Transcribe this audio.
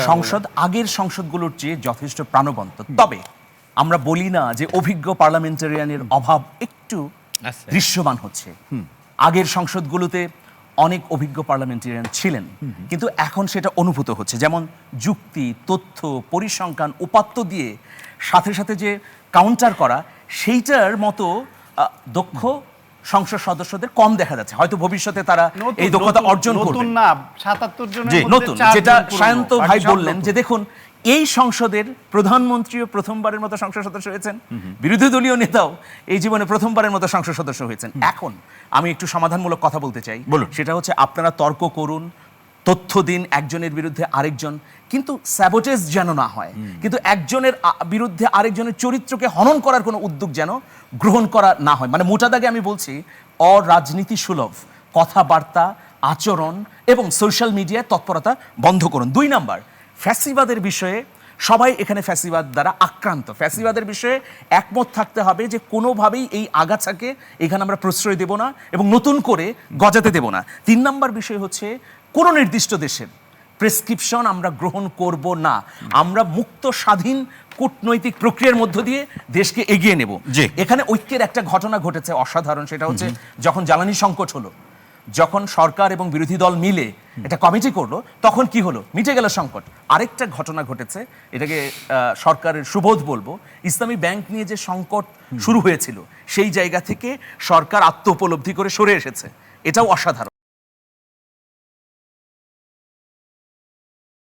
সংসদ আগের সংসদগুলোর চেয়ে যথেষ্ট প্রাণবন্ত। তবে আমরা বলি না যে অভিজ্ঞ পার্লামেন্টারিয়ানের অভাব একটু দৃশ্যমান হচ্ছে। আগের সংসদগুলোতে অনেক অভিজ্ঞ পার্লামেন্টারিয়ান ছিলেন, কিন্তু এখন সেটা অনুভূত হচ্ছে। যেমন যুক্তি, তথ্য, পরিসংখ্যান, উপাত্ত দিয়ে সাথে সাথে যে কাউন্টার করা, সেইটার মতো দক্ষ সংসদ সদস্যদের কম দেখা যাচ্ছে। হয়তো ভবিষ্যতে তারা এই দক্ষতা অর্জন করবে। নতুন, যেটা সায়ন্ত ভাই বললেন যে দেখুন, এই সংসদের প্রধানমন্ত্রীও প্রথমবারের মতো সংসদ সদস্য হয়েছেন, বিরোধী দলীয় নেতাও এই জীবনে প্রথমবারের মতো সংসদ সদস্য হয়েছেন। এখন আমি একটু সমাধানমূলক কথা বলতে চাই। সেটা হচ্ছে, আপনারা তর্ক করুন, তথ্য দিন একজনের বিরুদ্ধে আরেকজন, কিন্তু স্যাবোটেজ যেন না হয়, কিন্তু একজনের বিরুদ্ধে আরেকজনের চরিত্রকে হনন করার কোনো উদ্যোগ যেন গ্রহণ করা না হয়। মানে মোটা দাগে আমি বলছি, অরাজনীতি সুলভ কথাবার্তা, আচরণ এবং সোশ্যাল মিডিয়ায় তৎপরতা বন্ধ করুন। 2 নাম্বার, ফ্যাসিবাদের বিষয়ে সবাই এখানে ফ্যাসিবাদ দ্বারা আক্রান্ত। ফ্যাসিবাদের বিষয়ে একমত থাকতে হবে যে কোনোভাবেই এই আগাছাকে এখানে আমরা প্রশ্রয় দেব না এবং নতুন করে গজাতে দেব না। 3 নাম্বার বিষয় হচ্ছে, কোনো নির্দিষ্ট দেশের প্রেসক্রিপশন আমরা গ্রহণ করব না। আমরা মুক্ত স্বাধীন কূটনৈতিক প্রক্রিয়ার মধ্য দিয়ে দেশকে এগিয়ে নেব। এখানে ঐক্যের একটা ঘটনা ঘটেছে অসাধারণ। সেটা হচ্ছে, যখন জ্বালানি সংকট হলো, যখন সরকার এবং বিরোধী দল মিলে এটা কমিটি করলো, তখন কি হলো? মিটে গেল সংকট। আরেকটা ঘটনা ঘটেছে, এটাকে সরকারের সুবোধ বলবো। ইসলামী ব্যাংক নিয়ে যে সংকট শুরু হয়েছিল, সেই জায়গা থেকে সরকার আত্ম উপলব্ধি করে সরে এসেছে। এটাও অসাধারণ।